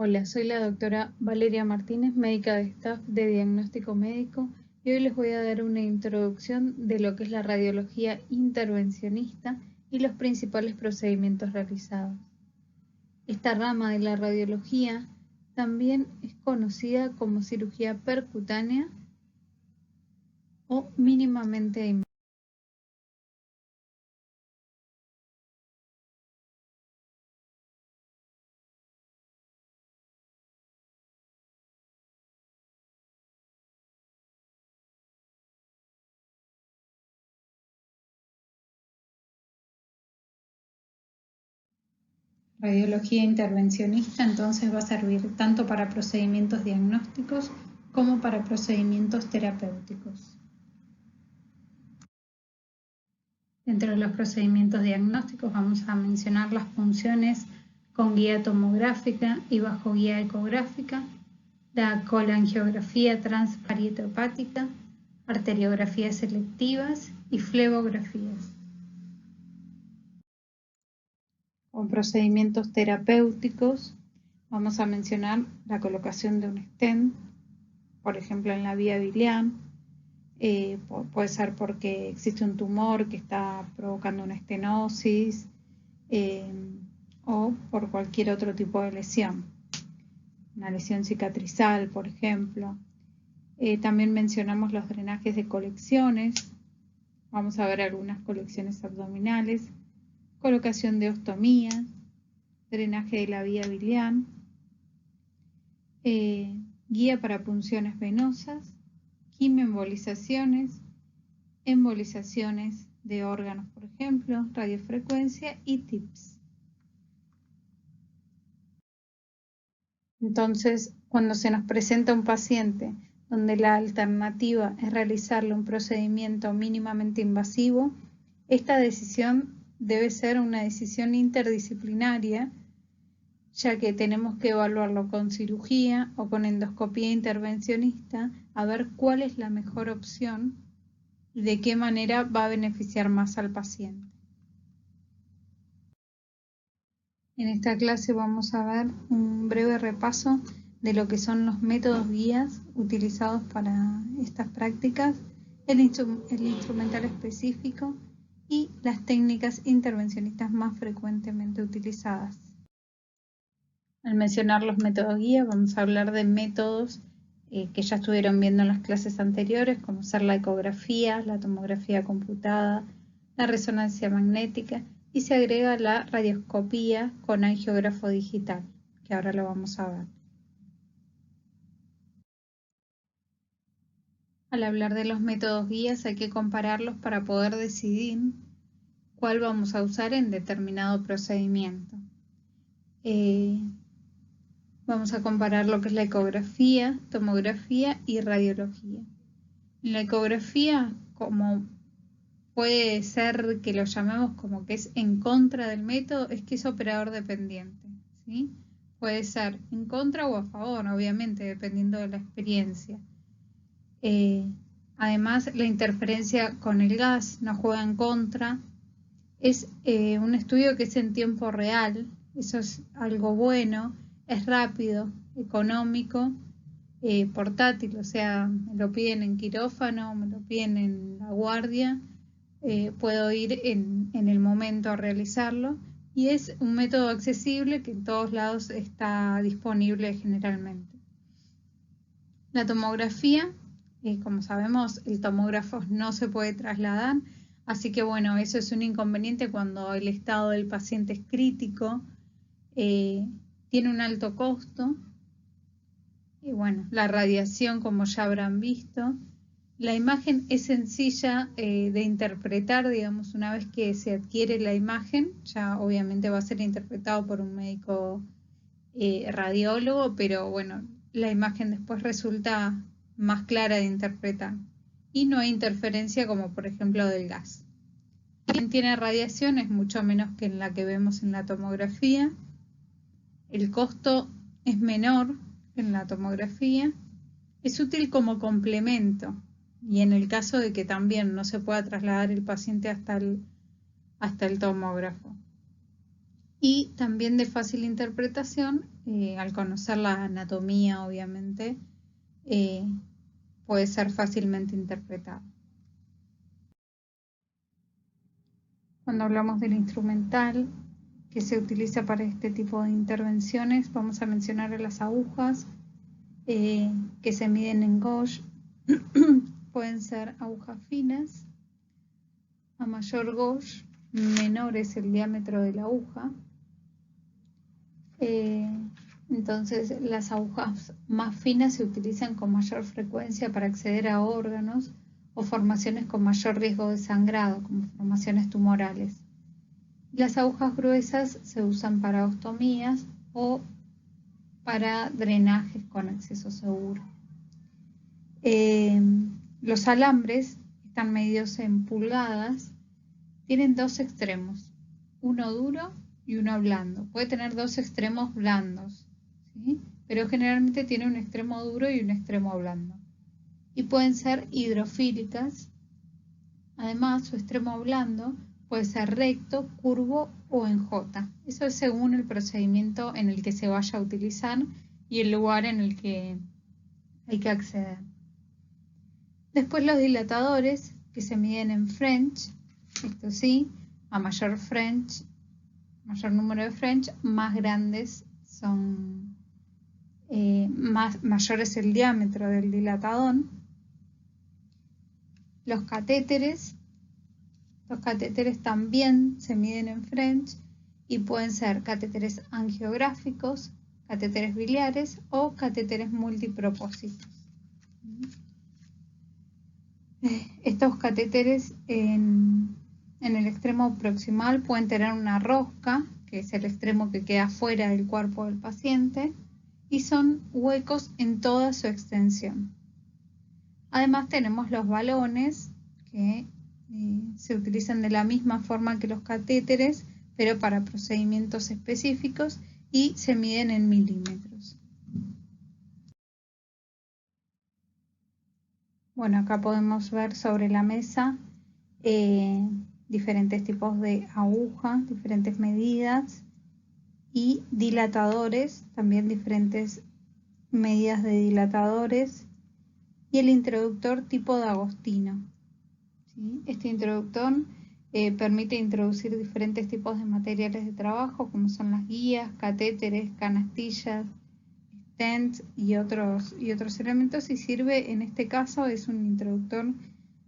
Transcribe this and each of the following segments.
Hola, soy la doctora Valeria Martínez, médica de staff de diagnóstico médico, y hoy les voy a dar una introducción de lo que es la radiología intervencionista y los principales procedimientos realizados. Esta rama de la radiología también es conocida como cirugía percutánea o mínimamente invasiva. Radiología intervencionista entonces va a servir tanto para procedimientos diagnósticos como para procedimientos terapéuticos. Dentro de los procedimientos diagnósticos vamos a mencionar las punciones con guía tomográfica y bajo guía ecográfica, la colangiografía transparieto-hepática, arteriografías selectivas y flebografías. Con procedimientos terapéuticos vamos a mencionar la colocación de un stent, por ejemplo en la vía biliar. Puede ser porque existe un tumor que está provocando una estenosis o por cualquier otro tipo de lesión, una lesión cicatrizal, por ejemplo. También mencionamos los drenajes de colecciones. Vamos a ver algunas colecciones abdominales, colocación de ostomía, drenaje de la vía biliar, guía para punciones venosas, quimioembolizaciones, embolizaciones de órganos, por ejemplo, radiofrecuencia y TIPS. Entonces, cuando se nos presenta un paciente donde la alternativa es realizarle un procedimiento mínimamente invasivo, esta decisión debe ser una decisión interdisciplinaria, ya que tenemos que evaluarlo con cirugía o con endoscopía intervencionista a ver cuál es la mejor opción y de qué manera va a beneficiar más al paciente. En esta clase vamos a ver un breve repaso de lo que son los métodos guías utilizados para estas prácticas, el instrumental específico y las técnicas intervencionistas más frecuentemente utilizadas. Al mencionar los métodos guía vamos a hablar de métodos que ya estuvieron viendo en las clases anteriores, como ser la ecografía, la tomografía computada, la resonancia magnética, y se agrega la radioscopía con angiógrafo digital, que ahora lo vamos a ver. Al hablar de los métodos guías hay que compararlos para poder decidir cuál vamos a usar en determinado procedimiento. Vamos a comparar lo que es la ecografía, tomografía y radiología. En la ecografía, como puede ser que lo llamemos como que es en contra del método, es que es operador dependiente, ¿sí? Puede ser en contra o a favor, obviamente, dependiendo de la experiencia. Además, la interferencia con el gas nos juega en contra. Es un estudio que es en tiempo real, eso es algo bueno, es rápido, económico, portátil, o sea, me lo piden en quirófano, me lo piden en la guardia, puedo ir en el momento a realizarlo, y es un método accesible que en todos lados está disponible generalmente. La tomografía, como sabemos, el tomógrafo no se puede trasladar, así que bueno, eso es un inconveniente cuando el estado del paciente es crítico, tiene un alto costo, y bueno, la radiación, como ya habrán visto. La imagen es sencilla de interpretar, digamos, una vez que se adquiere la imagen, ya obviamente va a ser interpretado por un médico radiólogo, pero bueno, la imagen después resulta más clara de interpretar y no hay interferencia como por ejemplo del gas. Quien tiene radiación es mucho menos que en la que vemos en la tomografía. El costo es menor que en la tomografía. Es útil como complemento y en el caso de que también no se pueda trasladar el paciente hasta el tomógrafo. y también de fácil interpretación, al conocer la anatomía obviamente, puede ser fácilmente interpretado. Cuando hablamos del instrumental que se utiliza para este tipo de intervenciones, vamos a mencionar a las agujas que se miden en gauge. Pueden ser agujas finas. A mayor gauge, menor es el diámetro de la aguja. Entonces, las agujas más finas se utilizan con mayor frecuencia para acceder a órganos o formaciones con mayor riesgo de sangrado, como formaciones tumorales. Las agujas gruesas se usan para ostomías o para drenajes con acceso seguro. Los alambres están medidos en pulgadas, tienen dos extremos, uno duro y uno blando. Puede tener dos extremos blandos, ¿sí? Pero generalmente tiene un extremo duro y un extremo blando. Y pueden ser hidrofílicas. Además, su extremo blando puede ser recto, curvo o en J. Eso es según el procedimiento en el que se vaya a utilizar y el lugar en el que hay que acceder. Después los dilatadores, que se miden en French. Esto sí, a mayor número de French, más grandes son, mayor es el diámetro del dilatador. Los catéteres también se miden en French y pueden ser catéteres angiográficos, catéteres biliares o catéteres multipropósitos. Estos catéteres en el extremo proximal pueden tener una rosca, que es el extremo que queda fuera del cuerpo del paciente, y son huecos en toda su extensión. Además tenemos los balones, que se utilizan de la misma forma que los catéteres, pero para procedimientos específicos y se miden en milímetros. Bueno, acá podemos ver sobre la mesa diferentes tipos de aguja, diferentes medidas y dilatadores, también diferentes medidas de dilatadores y el introductor tipo de Agostino. ¿Sí? Este introductor permite introducir diferentes tipos de materiales de trabajo como son las guías, catéteres, canastillas, stents y otros elementos, y sirve, en este caso es un introductor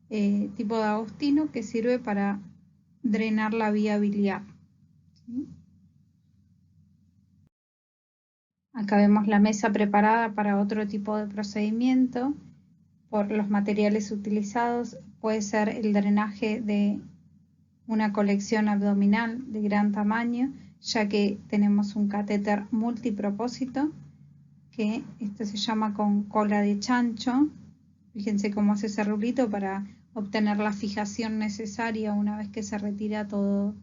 tipo de Agostino que sirve para drenar la vía biliar. ¿Sí? Acá vemos la mesa preparada para otro tipo de procedimiento. Por los materiales utilizados puede ser el drenaje de una colección abdominal de gran tamaño, ya que tenemos un catéter multipropósito, que esto se llama con cola de chancho. Fíjense cómo hace ese rulito para obtener la fijación necesaria una vez que se retira todo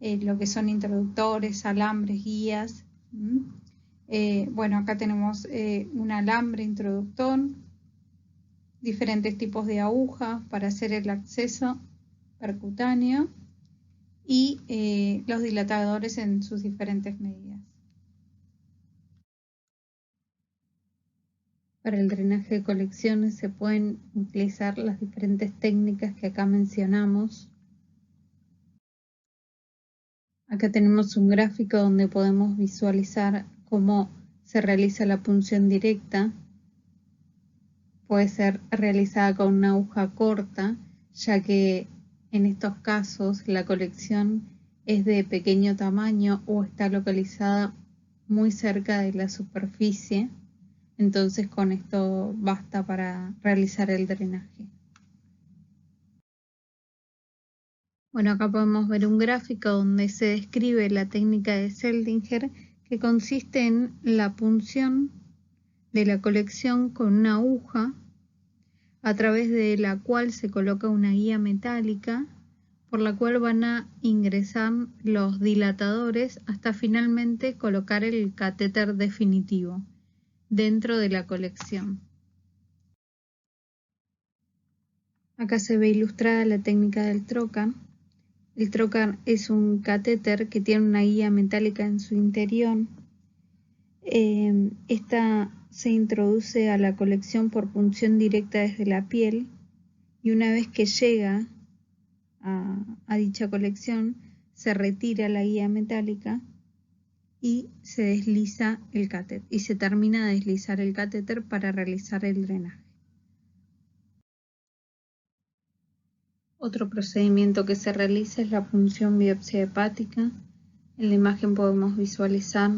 lo que son introductores, alambres, guías. Bueno, acá tenemos un alambre introductor, diferentes tipos de agujas para hacer el acceso percutáneo y los dilatadores en sus diferentes medidas. Para el drenaje de colecciones se pueden utilizar las diferentes técnicas que acá mencionamos. Acá tenemos un gráfico donde podemos visualizar cómo se realiza la punción directa. Puede ser realizada con una aguja corta, ya que en estos casos la colección es de pequeño tamaño o está localizada muy cerca de la superficie. Entonces con esto basta para realizar el drenaje. Bueno, acá podemos ver un gráfico donde se describe la técnica de Seldinger, que consiste en la punción de la colección con una aguja, a través de la cual se coloca una guía metálica, por la cual van a ingresar los dilatadores hasta finalmente colocar el catéter definitivo dentro de la colección. Acá se ve ilustrada la técnica del trocan. El trocar es un catéter que tiene una guía metálica en su interior. Esta se introduce a la colección por punción directa desde la piel y una vez que llega a dicha colección se retira la guía metálica y se desliza el catéter y se termina de deslizar el catéter para realizar el drenaje. Otro procedimiento que se realiza es la punción biopsia hepática. En la imagen podemos visualizar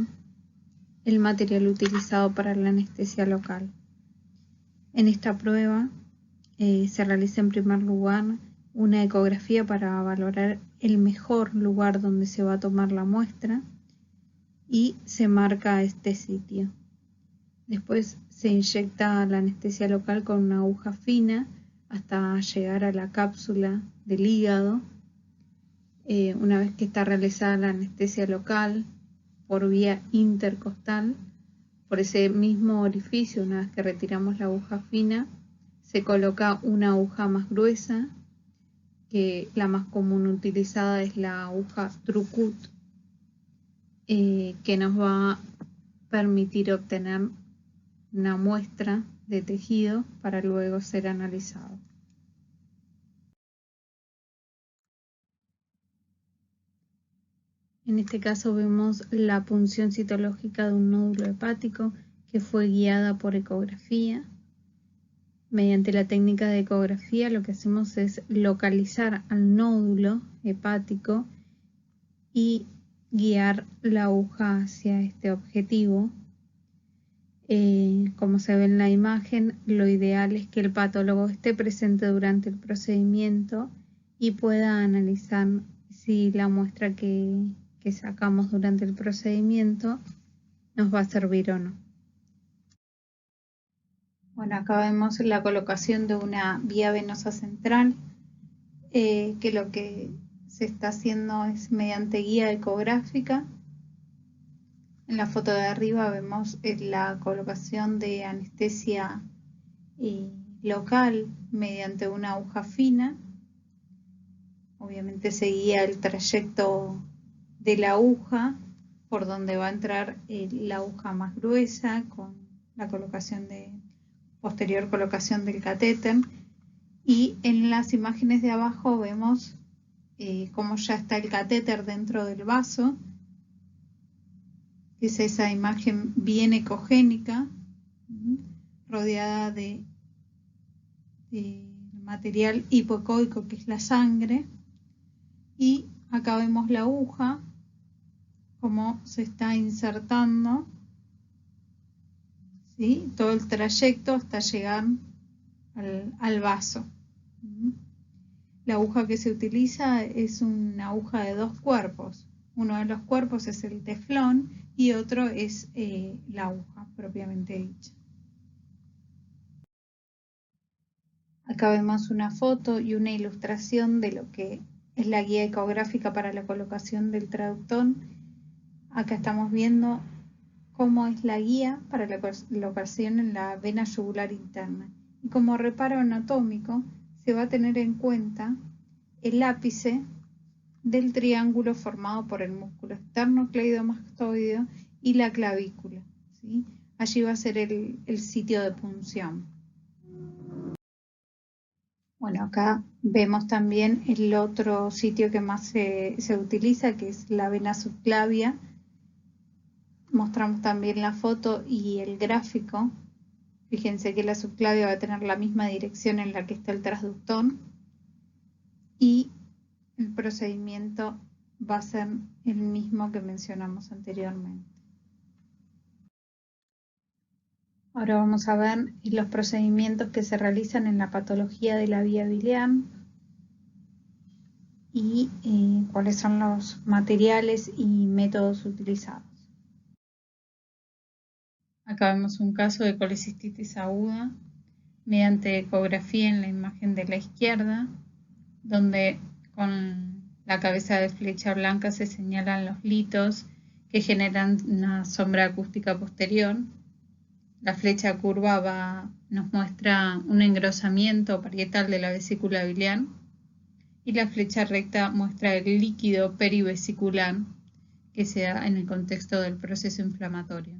el material utilizado para la anestesia local. En esta prueba se realiza en primer lugar una ecografía para valorar el mejor lugar donde se va a tomar la muestra y se marca este sitio. Después se inyecta la anestesia local con una aguja fina hasta llegar a la cápsula del hígado. Una vez que está realizada la anestesia local por vía intercostal, por ese mismo orificio, una vez que retiramos la aguja fina, se coloca una aguja más gruesa, que la más común utilizada es la aguja Trucut, que nos va a permitir obtener una muestra de tejido para luego ser analizado. En este caso vemos la punción citológica de un nódulo hepático que fue guiada por ecografía. Mediante la técnica de ecografía lo que hacemos es localizar al nódulo hepático y guiar la aguja hacia este objetivo. Como se ve en la imagen, lo ideal es que el patólogo esté presente durante el procedimiento y pueda analizar si la muestra que sacamos durante el procedimiento nos va a servir o no. Bueno, acá vemos la colocación de una vía venosa central, que lo que se está haciendo es mediante guía ecográfica. En la foto de arriba vemos la colocación de anestesia local mediante una aguja fina. Obviamente se guía el trayecto de la aguja por donde va a entrar la aguja más gruesa con la posterior colocación del catéter, y en las imágenes de abajo vemos cómo ya está el catéter dentro del vaso. Es esa imagen bien ecogénica, rodeada de material hipoecoico, que es la sangre, y acá vemos la aguja cómo se está insertando, ¿sí? Todo el trayecto hasta llegar al vaso. La aguja que se utiliza es una aguja de dos cuerpos. Uno de los cuerpos es el teflón y otro es la aguja propiamente dicha. Acá vemos una foto y una ilustración de lo que es la guía ecográfica para la colocación del traductor. Acá estamos viendo cómo es la guía para la colocación en la vena yugular interna. Y como reparo anatómico se va a tener en cuenta el ápice del triángulo formado por el músculo esternocleidomastoideo y la clavícula, ¿sí? Allí va a ser el sitio de punción. Bueno, acá vemos también el otro sitio que más se utiliza, que es la vena subclavia. Mostramos también la foto y el gráfico. Fíjense que la subclavia va a tener la misma dirección en la que está el transductor y el procedimiento va a ser el mismo que mencionamos anteriormente. Ahora vamos a ver los procedimientos que se realizan en la patología de la vía biliar y cuáles son los materiales y métodos utilizados. Acá vemos un caso de colecistitis aguda mediante ecografía en la imagen de la izquierda, donde con la cabeza de flecha blanca se señalan los litos que generan una sombra acústica posterior. La flecha curva nos muestra un engrosamiento parietal de la vesícula biliar y la flecha recta muestra el líquido perivesicular que se da en el contexto del proceso inflamatorio.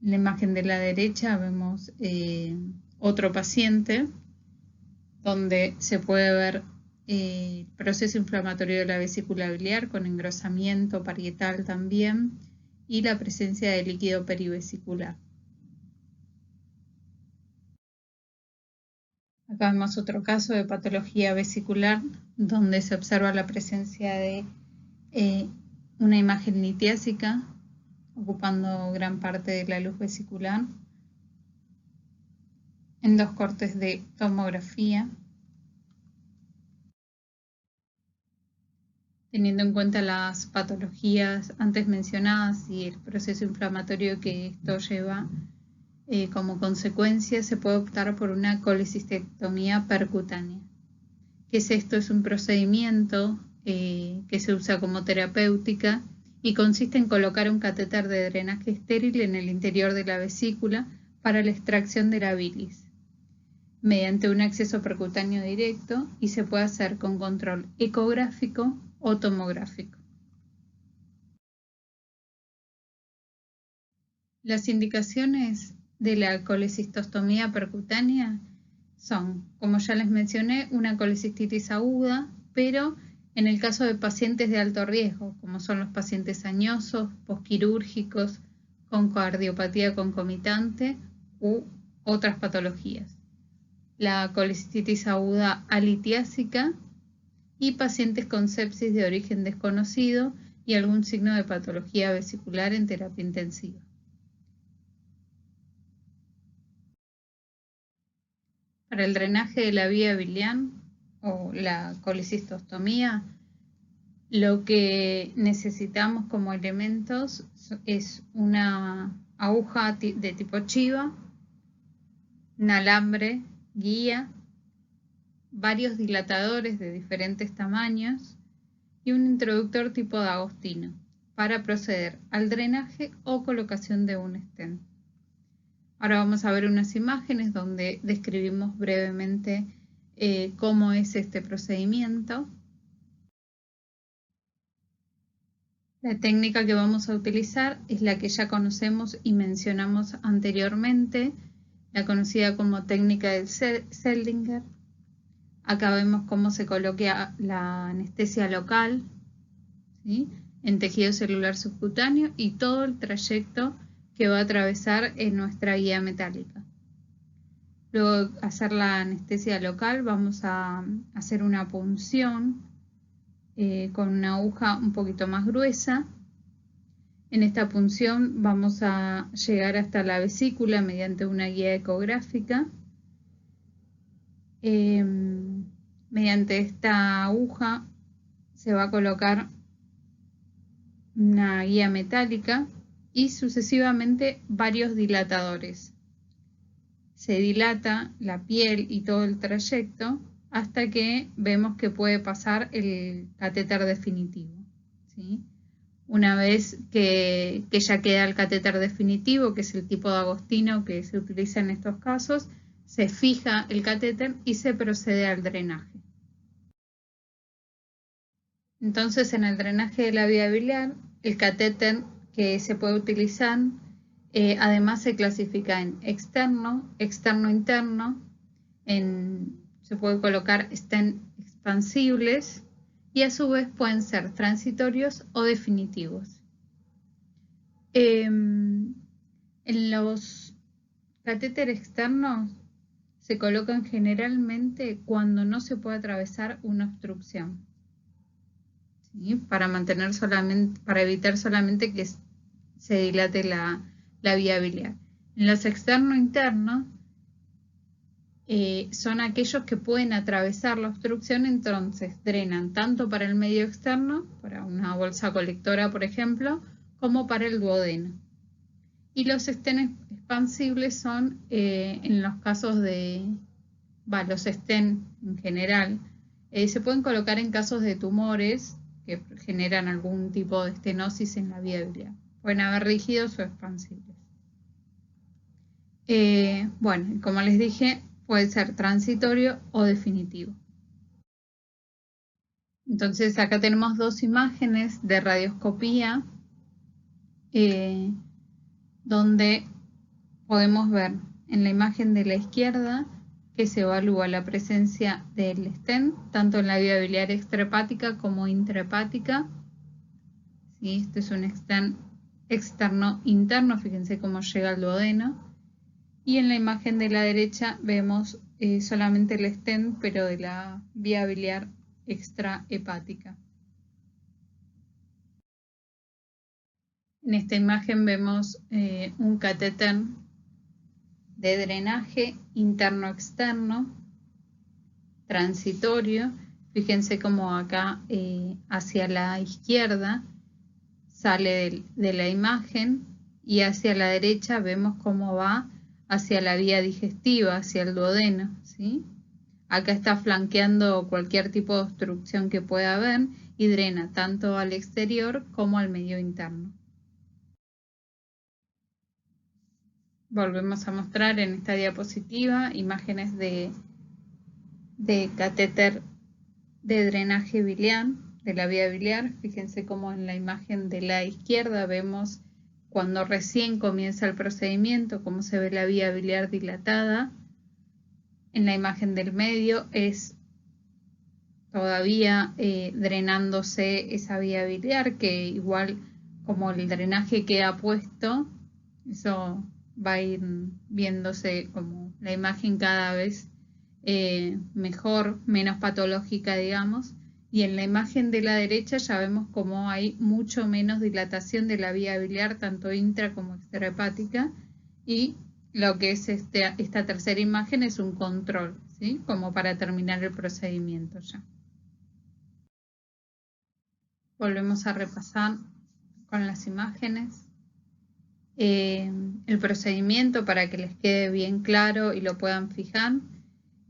En la imagen de la derecha vemos otro paciente donde se puede ver el proceso inflamatorio de la vesícula biliar con engrosamiento parietal también y la presencia de líquido perivesicular. Acá vemos otro caso de patología vesicular donde se observa la presencia de una imagen litiásica ocupando gran parte de la luz vesicular en 2 cortes de tomografía. Teniendo en cuenta las patologías antes mencionadas y el proceso inflamatorio que esto lleva como consecuencia, se puede optar por una colecistectomía percutánea. ¿Qué es esto? Es un procedimiento que se usa como terapéutica y consiste en colocar un catéter de drenaje estéril en el interior de la vesícula para la extracción de la bilis, mediante un acceso percutáneo directo, y se puede hacer con control ecográfico o tomográfico. Las indicaciones de la colecistostomía percutánea son, como ya les mencioné, una colecistitis aguda, pero en el caso de pacientes de alto riesgo, como son los pacientes añosos, posquirúrgicos, con cardiopatía concomitante u otras patologías. La colecistitis aguda alitiásica y pacientes con sepsis de origen desconocido y algún signo de patología vesicular en terapia intensiva. Para el drenaje de la vía biliar o la colecistostomía, lo que necesitamos como elementos es una aguja de tipo chiva, un alambre guía, varios dilatadores de diferentes tamaños y un introductor tipo de Agostino para proceder al drenaje o colocación de un stent. Ahora vamos a ver unas imágenes donde describimos brevemente cómo es este procedimiento. La técnica que vamos a utilizar es la que ya conocemos y mencionamos anteriormente, la conocida como técnica del Seldinger. Acá vemos cómo se coloca la anestesia local, ¿sí?, en tejido celular subcutáneo y todo el trayecto que va a atravesar en nuestra guía metálica. Luego de hacer la anestesia local, vamos a hacer una punción con una aguja un poquito más gruesa. En esta punción vamos a llegar hasta la vesícula mediante una guía ecográfica. Mediante esta aguja se va a colocar una guía metálica y sucesivamente varios dilatadores. Se dilata la piel y todo el trayecto hasta que vemos que puede pasar el catéter definitivo, ¿sí? Una vez que ya queda el catéter definitivo, que es el tipo de Agostino que se utiliza en estos casos, se fija el catéter y se procede al drenaje. Entonces, en el drenaje de la vía biliar, el catéter que se puede utilizar además se clasifica en externo, externo-interno, se puede colocar stent expansibles y a su vez pueden ser transitorios o definitivos. En los catéteres externos se colocan generalmente cuando no se puede atravesar una obstrucción, ¿sí?, para evitar solamente que se dilate la vía biliar. En los externo-internos son aquellos que pueden atravesar la obstrucción, entonces drenan tanto para el medio externo, para una bolsa colectora por ejemplo, como para el duodeno. Y los stents expansibles son en los casos de, los stents en general, se pueden colocar en casos de tumores que generan algún tipo de estenosis en la vía biliar. Pueden haber rígidos o expansibles. Bueno, como les dije, puede ser transitorio o definitivo. Entonces acá tenemos dos imágenes de radioscopía donde podemos ver en la imagen de la izquierda que se evalúa la presencia del stent tanto en la vía biliar extrahepática como intrahepática. ¿Sí? Este es un stent externo interno, fíjense cómo llega al duodeno. Y en la imagen de la derecha vemos solamente el stent, pero de la vía biliar extrahepática. En esta imagen vemos un catéter de drenaje interno-externo, transitorio. Fíjense cómo acá hacia la izquierda sale de la imagen y hacia la derecha vemos cómo va hacia la vía digestiva, hacia el duodeno, ¿sí? Acá está flanqueando cualquier tipo de obstrucción que pueda haber y drena tanto al exterior como al medio interno. Volvemos a mostrar en esta diapositiva imágenes de catéter de drenaje biliar, de la vía biliar. Fíjense cómo en la imagen de la izquierda vemos cuando recién comienza el procedimiento, cómo se ve la vía biliar dilatada. En la imagen del medio es todavía drenándose esa vía biliar, que igual como el drenaje queda puesto, eso va a ir viéndose como la imagen cada vez mejor, menos patológica, digamos. Y en la imagen de la derecha ya vemos como hay mucho menos dilatación de la vía biliar, tanto intra como extrahepática, y lo que es esta tercera imagen es un control, ¿sí? Como para terminar el procedimiento ya. Volvemos a repasar con las imágenes el procedimiento para que les quede bien claro y lo puedan fijar.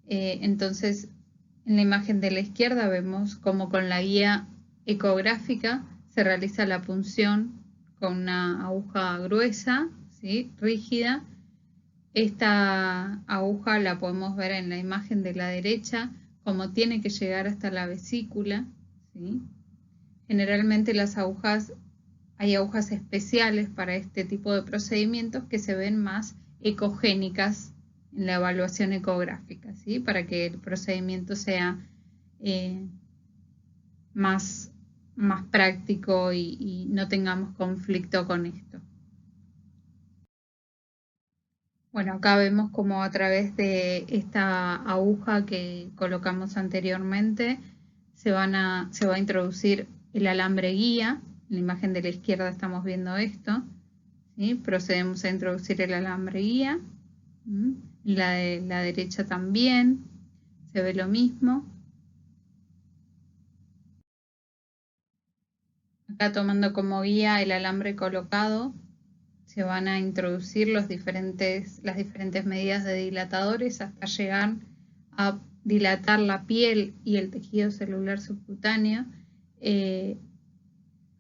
Entonces, en la imagen de la izquierda vemos cómo con la guía ecográfica se realiza la punción con una aguja gruesa, ¿sí? Rígida. Esta aguja la podemos ver en la imagen de la derecha, como tiene que llegar hasta la vesícula, ¿sí? Generalmente hay agujas especiales para este tipo de procedimientos que se ven más ecogénicas en la evaluación ecográfica, ¿sí? Para que el procedimiento sea más práctico y no tengamos conflicto con esto. Bueno, acá vemos como a través de esta aguja que colocamos anteriormente se va a introducir el alambre guía. En la imagen de la izquierda estamos viendo esto, ¿sí? Procedemos a introducir el alambre guía. En la de la derecha también se ve lo mismo. Acá tomando como guía el alambre colocado, se van a introducir las diferentes medidas de dilatadores hasta llegar a dilatar la piel y el tejido celular subcutáneo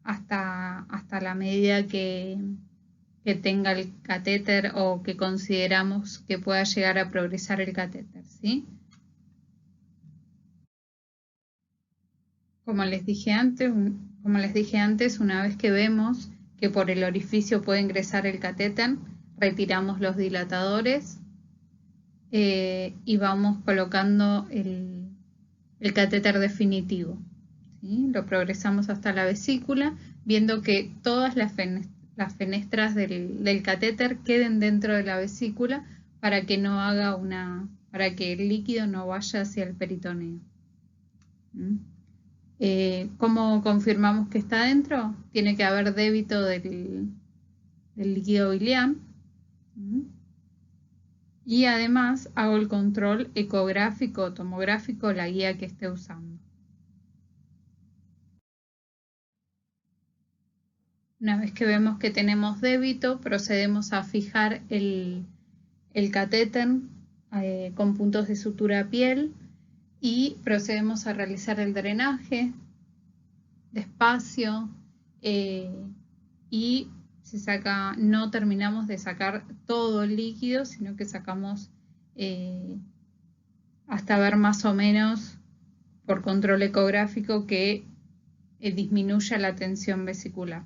hasta la medida que tenga el catéter o que consideramos que pueda llegar a progresar el catéter, ¿sí? Como les dije antes, una vez que vemos que por el orificio puede ingresar el catéter, retiramos los dilatadores y vamos colocando el catéter definitivo, ¿sí? Lo progresamos hasta la vesícula, viendo que todas las fenestras del catéter queden dentro de la vesícula para que para que el líquido no vaya hacia el peritoneo. ¿Cómo confirmamos que está dentro? Tiene que haber débito del líquido biliar. Y además hago el control ecográfico o tomográfico, la guía que esté usando. Una vez que vemos que tenemos débito, procedemos a fijar el catéter con puntos de sutura a piel y procedemos a realizar el drenaje despacio y no terminamos de sacar todo el líquido, sino que sacamos hasta ver más o menos por control ecográfico que disminuya la tensión vesicular.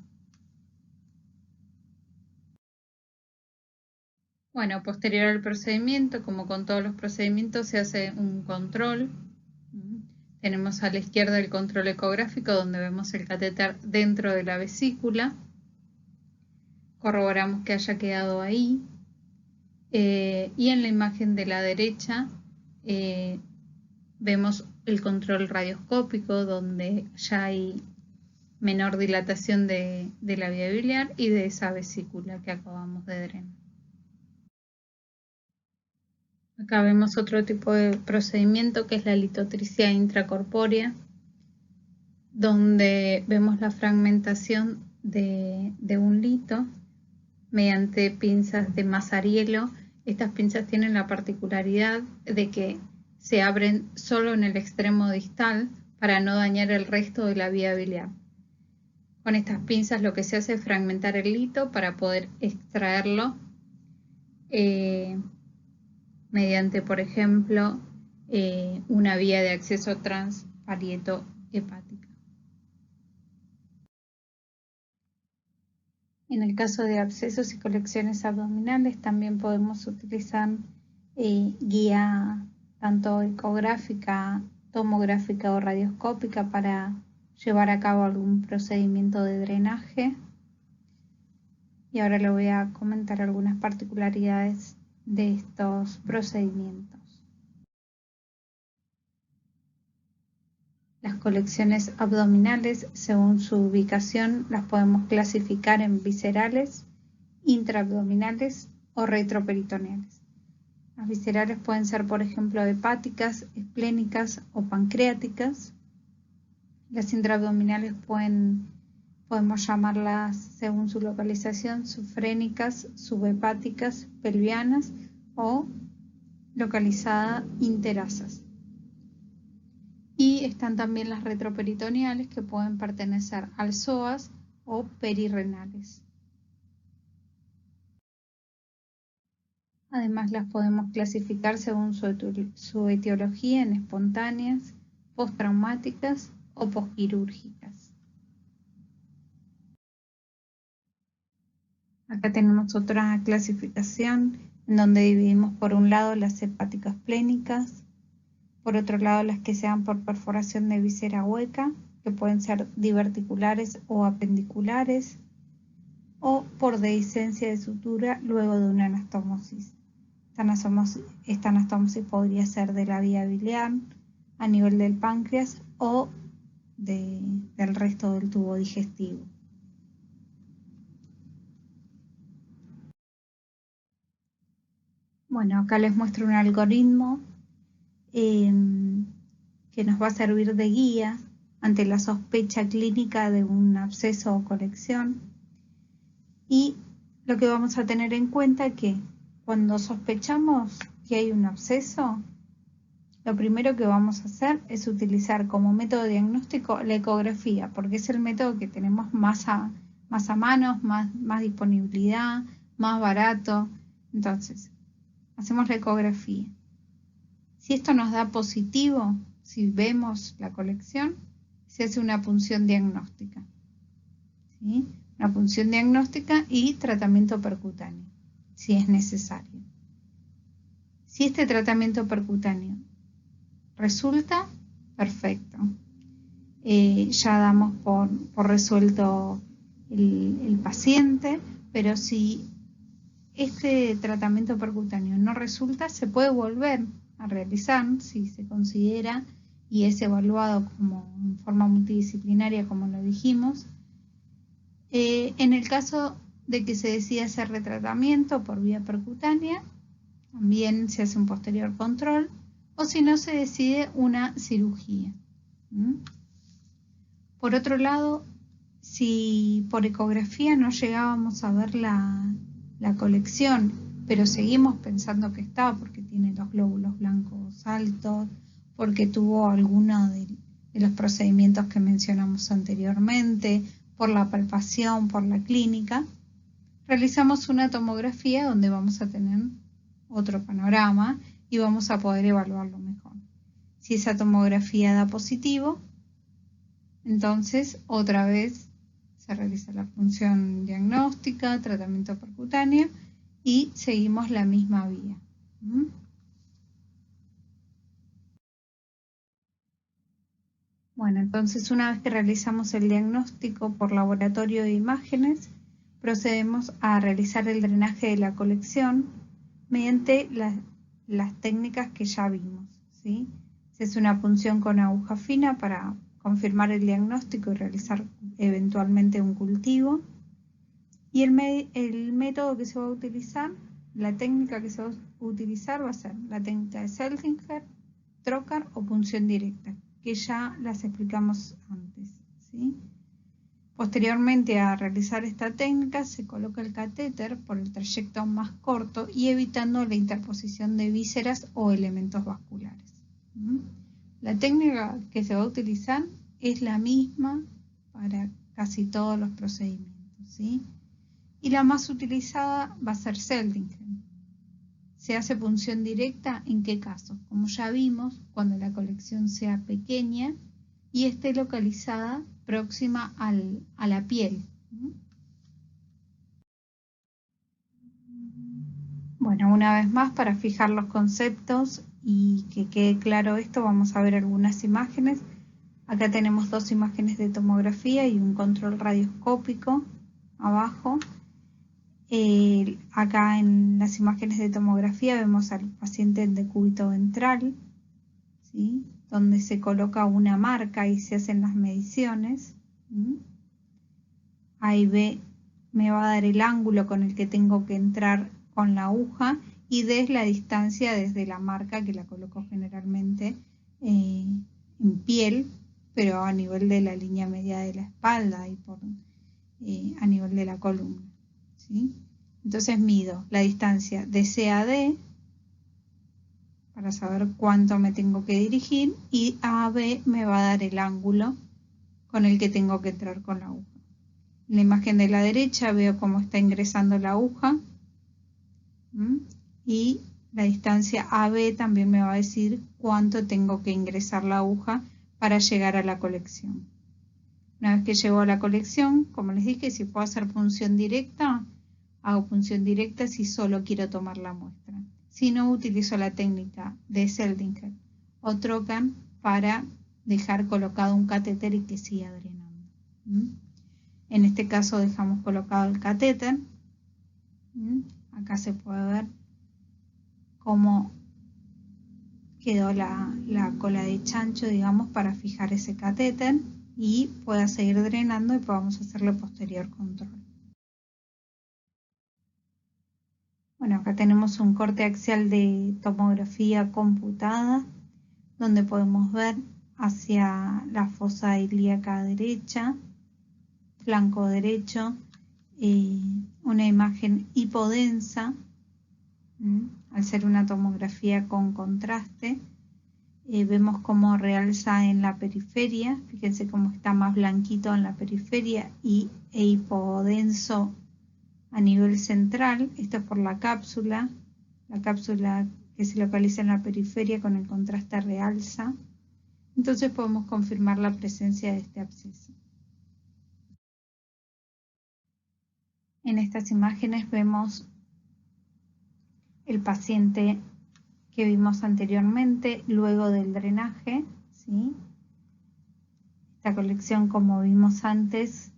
Bueno, posterior al procedimiento, como con todos los procedimientos, se hace un control. Tenemos a la izquierda el control ecográfico, donde vemos el catéter dentro de la vesícula. Corroboramos que haya quedado ahí. Y en la imagen de la derecha vemos el control radioscópico, donde ya hay menor dilatación de la vía biliar y de esa vesícula que acabamos de drenar. Acá vemos otro tipo de procedimiento que es la litotricia intracorpórea, donde vemos la fragmentación de un lito mediante pinzas de Mazarielo. Estas pinzas tienen la particularidad de que se abren solo en el extremo distal para no dañar el resto de la vía biliar. Con estas pinzas lo que se hace es fragmentar el lito para poder extraerlo mediante, por ejemplo, una vía de acceso transparieto hepática. En el caso de abscesos y colecciones abdominales también podemos utilizar guía tanto ecográfica, tomográfica o radioscópica para llevar a cabo algún procedimiento de drenaje. Y ahora le voy a comentar algunas particularidades de estos procedimientos. Las colecciones abdominales, según su ubicación, las podemos clasificar en viscerales, intraabdominales o retroperitoneales. Las viscerales pueden ser, por ejemplo, hepáticas, esplénicas o pancreáticas. Las intraabdominales podemos llamarlas, según su localización, sufrénicas, subhepáticas, pelvianas o localizada interasas. Y están también las retroperitoneales, que pueden pertenecer al psoas o perirrenales. Además, las podemos clasificar según su etiología en espontáneas, postraumáticas o posquirúrgicas. Acá tenemos otra clasificación en donde dividimos por un lado las hepático-esplénicas, por otro lado las que se dan por perforación de víscera hueca, que pueden ser diverticulares o apendiculares, o por dehiscencia de sutura luego de una anastomosis. Esta anastomosis podría ser de la vía biliar, a nivel del páncreas o del resto del tubo digestivo. Bueno, acá les muestro un algoritmo que nos va a servir de guía ante la sospecha clínica de un absceso o colección. Y lo que vamos a tener en cuenta es que cuando sospechamos que hay un absceso, lo primero que vamos a hacer es utilizar como método diagnóstico la ecografía, porque es el método que tenemos más a mano, más disponibilidad, más barato. Entonces, hacemos la ecografía. Si esto nos da positivo, si vemos la colección, se hace una punción diagnóstica. ¿Sí? Una punción diagnóstica y tratamiento percutáneo, si es necesario. Si este tratamiento percutáneo resulta, perfecto. Ya damos por resuelto el paciente, pero si este tratamiento percutáneo no resulta, se puede volver a realizar si se considera y es evaluado como en forma multidisciplinaria, como lo dijimos. En el caso de que se decida hacer retratamiento por vía percutánea, también se hace un posterior control, o si no, se decide una cirugía. Por otro lado, si por ecografía no llegábamos a ver la colección, pero seguimos pensando que está porque tiene los glóbulos blancos altos, porque tuvo alguno de los procedimientos que mencionamos anteriormente, por la palpación, por la clínica, realizamos una tomografía donde vamos a tener otro panorama y vamos a poder evaluarlo mejor. Si esa tomografía da positivo, entonces otra vez se realiza la punción diagnóstica, tratamiento percutáneo y seguimos la misma vía. Bueno, entonces una vez que realizamos el diagnóstico por laboratorio de imágenes, procedemos a realizar el drenaje de la colección mediante las técnicas que ya vimos, ¿sí? Se hace una punción con aguja fina para confirmar el diagnóstico y realizar eventualmente un cultivo. Y el método que se va a utilizar, la técnica que se va a utilizar va a ser la técnica de Seldinger, trocar o punción directa, que ya las explicamos antes, ¿sí? Posteriormente a realizar esta técnica se coloca el catéter por el trayecto más corto y evitando la interposición de vísceras o elementos vasculares. La técnica que se va a utilizar es la misma para casi todos los procedimientos, ¿sí? Y la más utilizada va a ser Seldinger. ¿Se hace punción directa? ¿En qué caso? Como ya vimos, cuando la colección sea pequeña y esté localizada próxima a la piel. Bueno, una vez más, para fijar los conceptos y que quede claro esto, vamos a ver algunas imágenes. Acá tenemos dos imágenes de tomografía y un control radioscópico abajo. Acá en las imágenes de tomografía vemos al paciente en decúbito ventral, ¿sí? Donde se coloca una marca y se hacen las mediciones. Ahí me va a dar el ángulo con el que tengo que entrar con la aguja y D es la distancia desde la marca, que la coloco generalmente en piel, pero a nivel de la línea media de la espalda y a nivel de la columna, ¿sí? Entonces mido la distancia de C a D para saber cuánto me tengo que dirigir y AB me va a dar el ángulo con el que tengo que entrar con la aguja. En la imagen de la derecha veo cómo está ingresando la aguja y la distancia AB también me va a decir cuánto tengo que ingresar la aguja para llegar a la colección. Una vez que llego a la colección, como les dije, si puedo hacer punción directa, hago punción directa si solo quiero tomar la muestra. Si no, utilizo la técnica de Seldinger o Trocan para dejar colocado un catéter y que siga drenando. En este caso dejamos colocado el catéter. Acá se puede ver cómo quedó la cola de chancho, digamos, para fijar ese catéter y pueda seguir drenando y podamos hacerle posterior control. Bueno, acá tenemos un corte axial de tomografía computada, donde podemos ver hacia la fosa ilíaca derecha, flanco derecho, una imagen hipodensa, al ser una tomografía con contraste. Vemos cómo realza en la periferia, fíjense cómo está más blanquito en la periferia e hipodenso a nivel central. Esto es por la cápsula que se localiza en la periferia con el contraste realza. Entonces podemos confirmar la presencia de este absceso. En estas imágenes vemos el paciente que vimos anteriormente luego del drenaje, ¿sí? Esta colección, como vimos antes,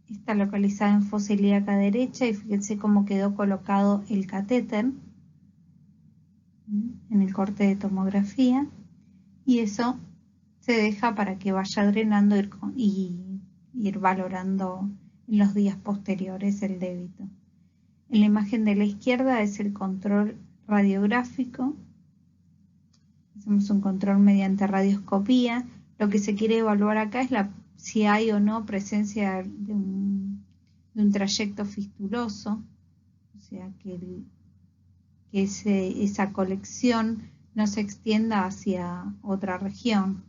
está localizada en fosa ilíaca derecha y fíjense cómo quedó colocado el catéter en el corte de tomografía, y eso se deja para que vaya drenando y ir valorando en los días posteriores el débito. En la imagen de la izquierda es el control radiográfico. Hacemos un control mediante radioscopía. Lo que se quiere evaluar acá es si hay o no presencia de un trayecto fistuloso, o sea, que esa colección no se extienda hacia otra región.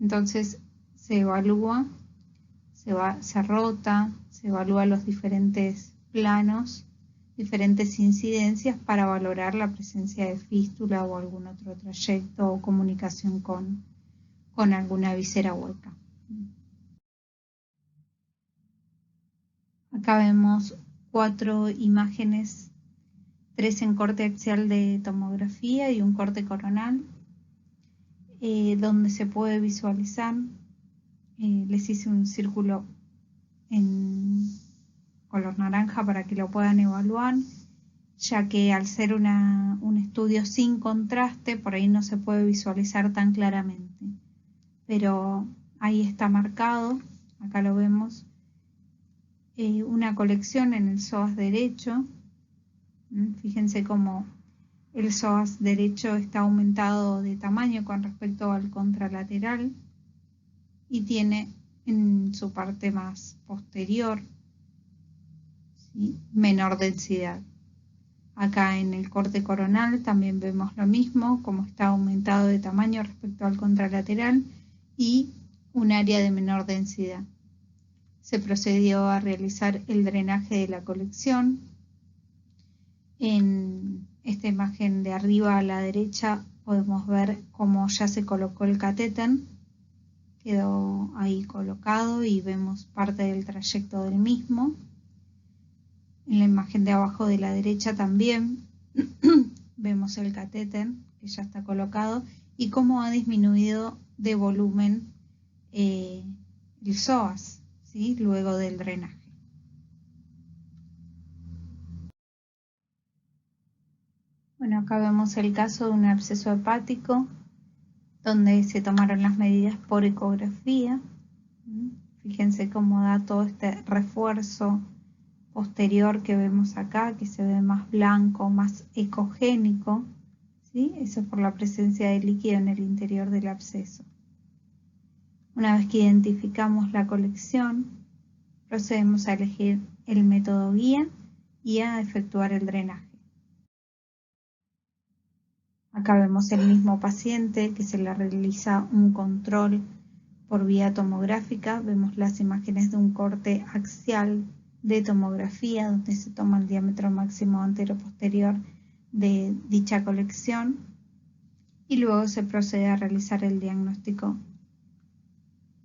Entonces se evalúa, se rota, se evalúa los diferentes planos diferentes incidencias para valorar la presencia de fístula o algún otro trayecto o comunicación con alguna visera hueca. Acá vemos 4 imágenes, 3 en corte axial de tomografía y un corte coronal, donde se puede visualizar. Les hice un círculo en color naranja para que lo puedan evaluar, ya que al ser un estudio sin contraste, por ahí no se puede visualizar tan claramente. Pero ahí está marcado, acá lo vemos, una colección en el psoas derecho. Fíjense cómo el psoas derecho está aumentado de tamaño con respecto al contralateral y tiene en su parte más posterior, ¿sí?, menor densidad. Acá en el corte coronal también vemos lo mismo, como está aumentado de tamaño respecto al contralateral y un área de menor densidad. Se procedió a realizar el drenaje de la colección. En esta imagen de arriba a la derecha podemos ver cómo ya se colocó el catéter. Quedó ahí colocado y vemos parte del trayecto del mismo. En la imagen de abajo de la derecha también vemos el catéter que ya está colocado y cómo ha disminuido de volumen el psoas, ¿sí?, luego del drenaje. Bueno, acá vemos el caso de un absceso hepático donde se tomaron las medidas por ecografía. Fíjense cómo da todo este refuerzo posterior que vemos acá, que se ve más blanco, más ecogénico, ¿sí? Eso por la presencia de líquido en el interior del absceso. Una vez que identificamos la colección, procedemos a elegir el método guía y a efectuar el drenaje. Acá vemos el mismo paciente que se le realiza un control por vía tomográfica. Vemos las imágenes de un corte axial de tomografía donde se toma el diámetro máximo antero-posterior de dicha colección y luego se procede a realizar el diagnóstico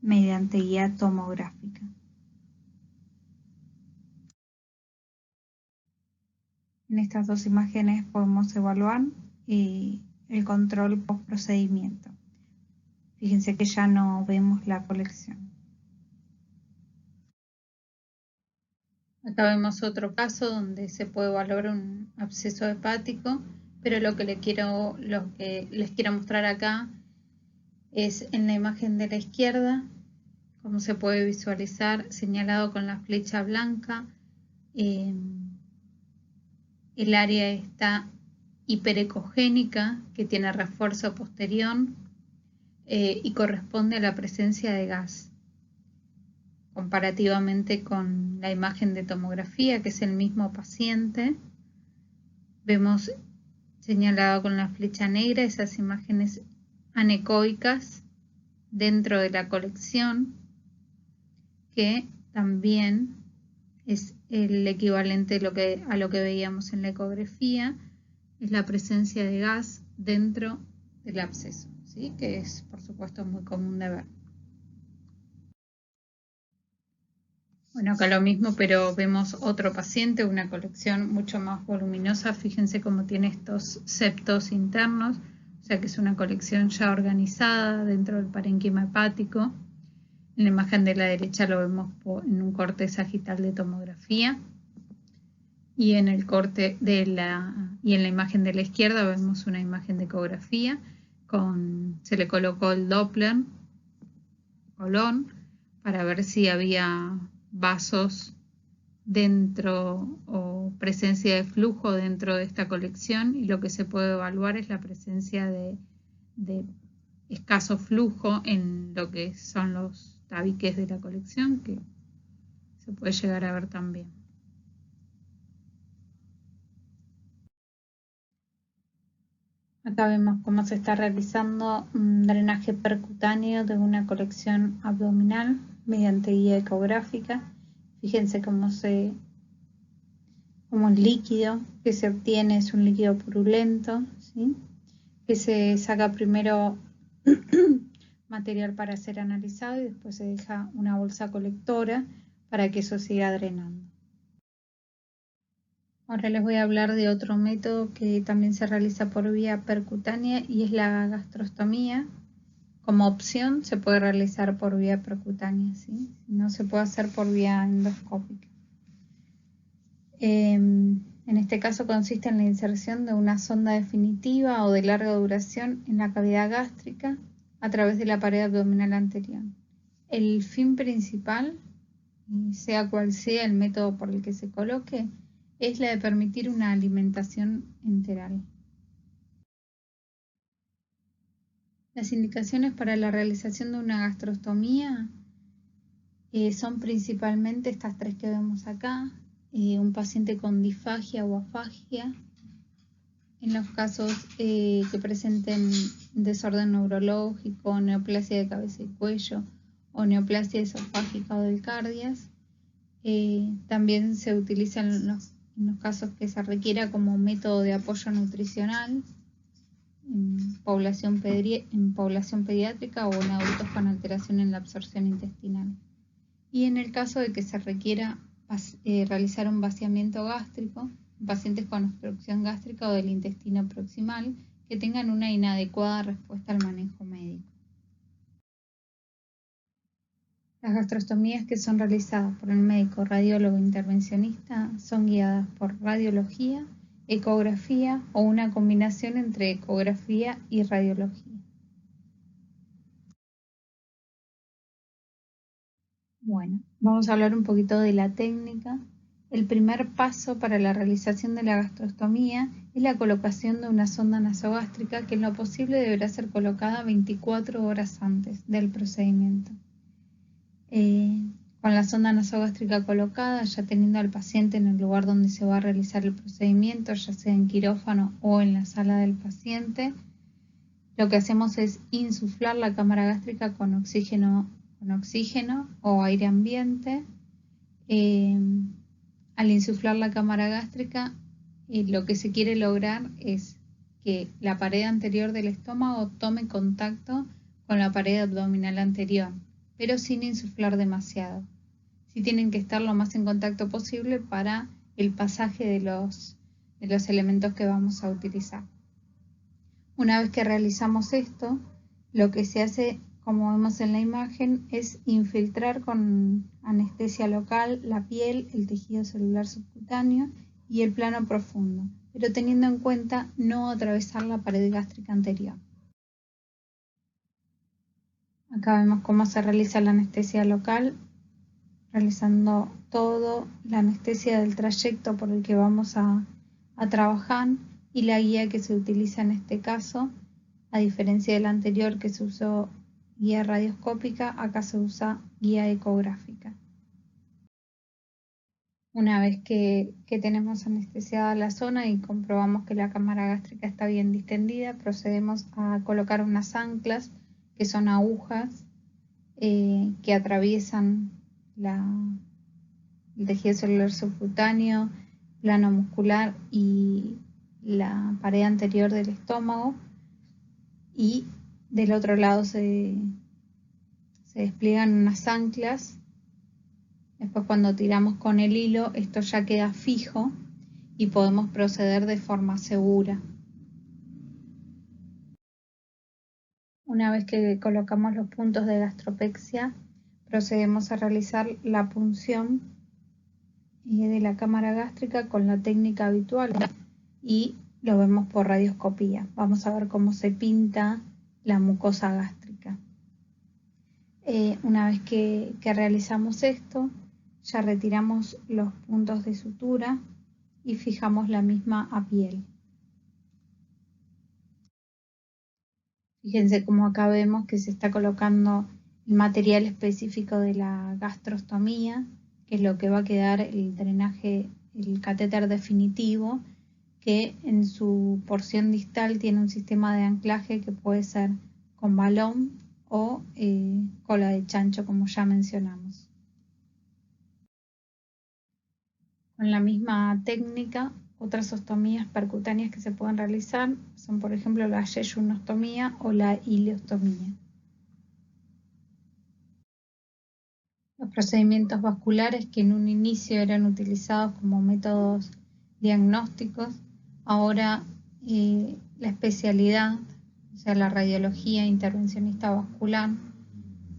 mediante guía tomográfica. En estas 2 imágenes podemos evaluar el control post procedimiento. Fíjense que ya no vemos la colección. Acá vemos otro caso donde se puede evaluar un absceso hepático, pero lo que les quiero mostrar acá es en la imagen de la izquierda, como se puede visualizar señalado con la flecha blanca. El área está hiperecogénica, que tiene refuerzo posterior y corresponde a la presencia de gas. Comparativamente con la imagen de tomografía, que es el mismo paciente, vemos señalado con la flecha negra esas imágenes anecoicas dentro de la colección, que también es el equivalente a lo que veíamos en la ecografía, es la presencia de gas dentro del absceso, ¿sí?, que es por supuesto muy común de ver. Bueno, acá lo mismo, pero vemos otro paciente, una colección mucho más voluminosa. Fíjense cómo tiene estos septos internos, o sea que es una colección ya organizada dentro del parénquima hepático. En la imagen de la derecha lo vemos en un corte sagital de tomografía y en el corte en la imagen de la izquierda vemos una imagen de ecografía se le colocó el Doppler colon para ver si había vasos dentro o presencia de flujo dentro de esta colección, y lo que se puede evaluar es la presencia de escaso flujo en lo que son los tabiques de la colección, que se puede llegar a ver también. Acá vemos cómo se está realizando un drenaje percutáneo de una colección abdominal mediante guía ecográfica. Fíjense cómo se como el líquido que se obtiene es un líquido purulento, ¿sí? Que se saca primero material para ser analizado y después se deja una bolsa colectora para que eso siga drenando. Ahora les voy a hablar de otro método que también se realiza por vía percutánea y es la gastrostomía. Como opción se puede realizar por vía percutánea, ¿sí? No se puede hacer por vía endoscópica. En este caso consiste en la inserción de una sonda definitiva o de larga duración en la cavidad gástrica a través de la pared abdominal anterior. El fin principal, sea cual sea el método por el que se coloque, es la de permitir una alimentación enteral. Las indicaciones para la realización de una gastrostomía son principalmente estas tres que vemos acá. Un paciente con disfagia o afagia, en los casos que presenten desorden neurológico, neoplasia de cabeza y cuello o neoplasia esofágica o del cardias. También se utiliza en los casos que se requiera como método de apoyo nutricional en población pediátrica o en adultos con alteración en la absorción intestinal. Y en el caso de que se requiera realizar un vaciamiento gástrico, pacientes con obstrucción gástrica o del intestino proximal que tengan una inadecuada respuesta al manejo médico. Las gastrostomías que son realizadas por el médico radiólogo intervencionista son guiadas por radiología, ecografía o una combinación entre ecografía y radiología. Bueno, vamos a hablar un poquito de la técnica. El primer paso para la realización de la gastrostomía es la colocación de una sonda nasogástrica que en lo posible deberá ser colocada 24 horas antes del procedimiento. Con la sonda nasogástrica colocada, ya teniendo al paciente en el lugar donde se va a realizar el procedimiento, ya sea en quirófano o en la sala del paciente, lo que hacemos es insuflar la cámara gástrica con oxígeno o aire ambiente. Al insuflar la cámara gástrica, lo que se quiere lograr es que la pared anterior del estómago tome contacto con la pared abdominal anterior, pero sin insuflar demasiado. Sí tienen que estar lo más en contacto posible para el pasaje de los elementos que vamos a utilizar. Una vez que realizamos esto, lo que se hace, como vemos en la imagen, es infiltrar con anestesia local la piel, el tejido celular subcutáneo y el plano profundo, pero teniendo en cuenta no atravesar la pared gástrica anterior. Acá vemos cómo se realiza la anestesia local, realizando toda la anestesia del trayecto por el que vamos a trabajar y la guía que se utiliza en este caso, a diferencia del anterior que se usó guía radioscópica, acá se usa guía ecográfica. Una vez que tenemos anestesiada la zona y comprobamos que la cámara gástrica está bien distendida, procedemos a colocar unas anclas, que son agujas que atraviesan el tejido celular subcutáneo, plano muscular y la pared anterior del estómago, y del otro lado se despliegan unas anclas. Después, cuando tiramos con el hilo, esto ya queda fijo y podemos proceder de forma segura. Una vez que colocamos los puntos de gastropexia, procedemos a realizar la punción de la cámara gástrica con la técnica habitual y lo vemos por radioscopía. Vamos a ver cómo se pinta la mucosa gástrica. Una vez que realizamos esto, ya retiramos los puntos de sutura y fijamos la misma a piel. Fíjense cómo acá vemos que se está colocando el material específico de la gastrostomía, que es lo que va a quedar el drenaje, el catéter definitivo, que en su porción distal tiene un sistema de anclaje que puede ser con balón o cola de chancho, como ya mencionamos. Con la misma técnica, otras ostomías percutáneas que se pueden realizar son, por ejemplo, la yeyonostomía o la ileostomía. Los procedimientos vasculares que en un inicio eran utilizados como métodos diagnósticos, ahora la especialidad, o sea, la radiología intervencionista vascular,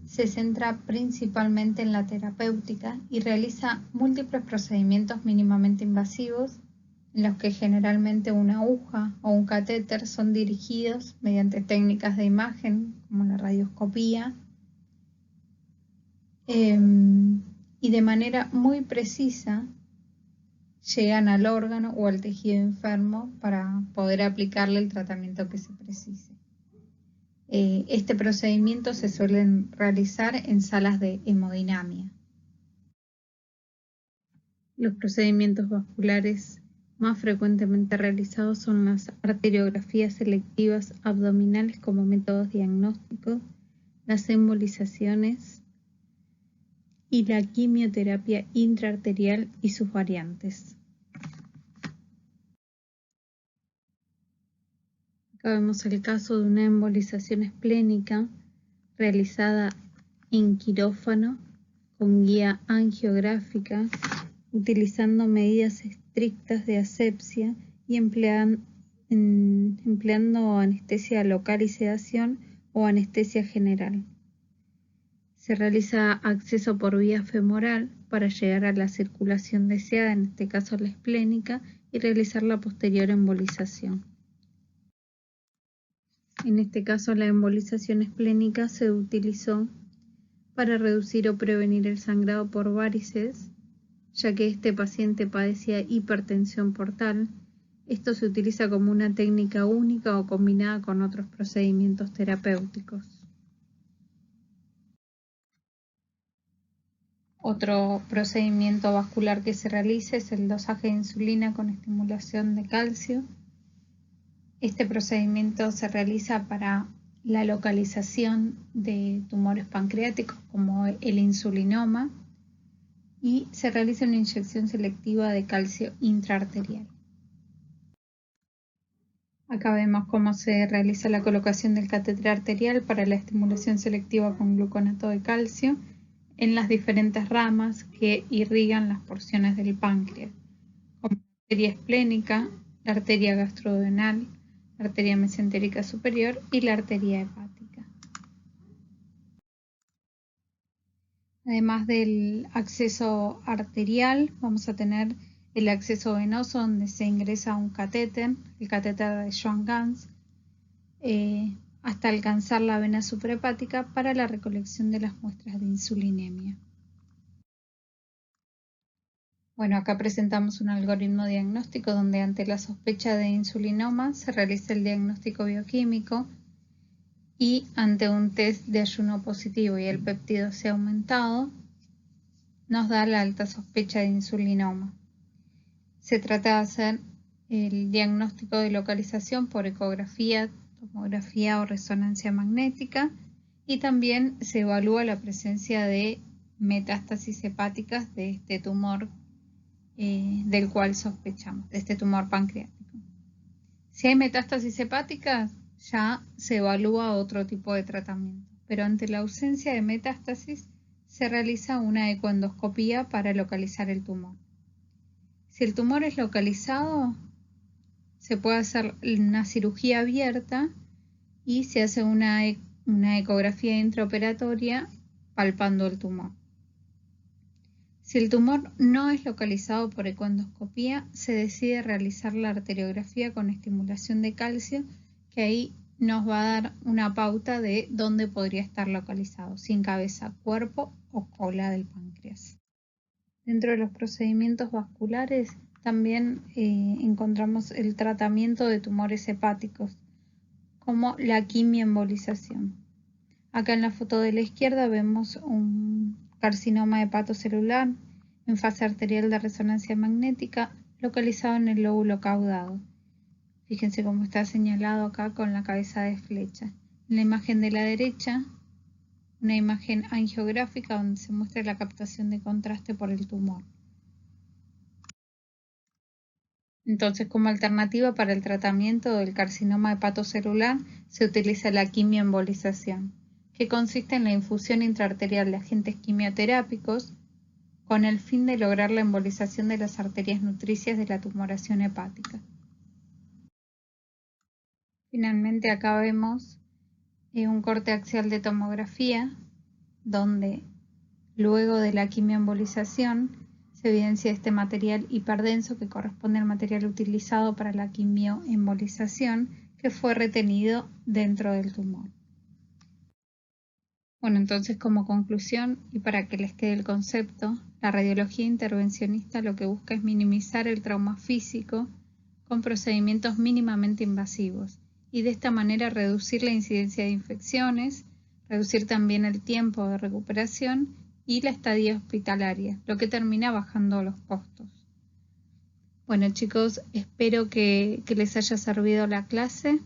se centra principalmente en la terapéutica y realiza múltiples procedimientos mínimamente invasivos en los que generalmente una aguja o un catéter son dirigidos mediante técnicas de imagen como la radioscopía y de manera muy precisa llegan al órgano o al tejido enfermo para poder aplicarle el tratamiento que se precise. Este procedimiento se suele realizar en salas de hemodinamia. Los procedimientos vasculares más frecuentemente realizados son las arteriografías selectivas abdominales como métodos diagnósticos, las embolizaciones y la quimioterapia intraarterial y sus variantes. Acá vemos el caso de una embolización esplénica realizada en quirófano con guía angiográfica, utilizando medidas estrictas de asepsia y empleando anestesia local y sedación o anestesia general. Se realiza acceso por vía femoral para llegar a la circulación deseada, en este caso la esplénica, y realizar la posterior embolización. En este caso, la embolización esplénica se utilizó para reducir o prevenir el sangrado por varices, ya que este paciente padecía hipertensión portal. Esto se utiliza como una técnica única o combinada con otros procedimientos terapéuticos. Otro procedimiento vascular que se realiza es el dosaje de insulina con estimulación de calcio. Este procedimiento se realiza para la localización de tumores pancreáticos como el insulinoma y se realiza una inyección selectiva de calcio intraarterial. Acá vemos cómo se realiza la colocación del catéter arterial para la estimulación selectiva con gluconato de calcio en las diferentes ramas que irrigan las porciones del páncreas, como la arteria esplénica, la arteria gastroduodenal, la arteria mesentérica superior y la arteria hepática. Además del acceso arterial, vamos a tener el acceso venoso, donde se ingresa un catéter, el catéter de Swan-Ganz, hasta alcanzar la vena suprahepática para la recolección de las muestras de insulinemia. Bueno, acá presentamos un algoritmo diagnóstico donde ante la sospecha de insulinoma se realiza el diagnóstico bioquímico y ante un test de ayuno positivo y el péptido sea aumentado, nos da la alta sospecha de insulinoma. Se trata de hacer el diagnóstico de localización por ecografía, tomografía o resonancia magnética y también se evalúa la presencia de metástasis hepáticas de este tumor del cual sospechamos, de este tumor pancreático. Si hay metástasis hepáticas, ya se evalúa otro tipo de tratamiento, pero ante la ausencia de metástasis se realiza una ecoendoscopía para localizar el tumor. Si el tumor es localizado, se puede hacer una cirugía abierta y se hace una ecografía intraoperatoria palpando el tumor. Si el tumor no es localizado por ecoendoscopía, se decide realizar la arteriografía con estimulación de calcio, que ahí nos va a dar una pauta de dónde podría estar localizado, si en cabeza, cuerpo o cola del páncreas. Dentro de los procedimientos vasculares también encontramos el tratamiento de tumores hepáticos, como la quimioembolización. Acá en la foto de la izquierda vemos un carcinoma hepatocelular en fase arterial de resonancia magnética localizado en el lóbulo caudado. Fíjense cómo está señalado acá con la cabeza de flecha. En la imagen de la derecha, una imagen angiográfica donde se muestra la captación de contraste por el tumor. Entonces, como alternativa para el tratamiento del carcinoma hepatocelular, se utiliza la quimioembolización, que consiste en la infusión intraarterial de agentes quimioterápicos con el fin de lograr la embolización de las arterias nutricias de la tumoración hepática. Finalmente, acá vemos un corte axial de tomografía, donde luego de la quimioembolización se evidencia este material hiperdenso que corresponde al material utilizado para la quimioembolización que fue retenido dentro del tumor. Bueno, entonces como conclusión y para que les quede el concepto, la radiología intervencionista lo que busca es minimizar el trauma físico con procedimientos mínimamente invasivos y de esta manera reducir la incidencia de infecciones, reducir también el tiempo de recuperación y la estadía hospitalaria, lo que termina bajando los costos. Bueno chicos, espero que les haya servido la clase.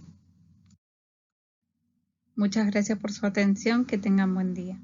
Muchas gracias por su atención, que tengan buen día.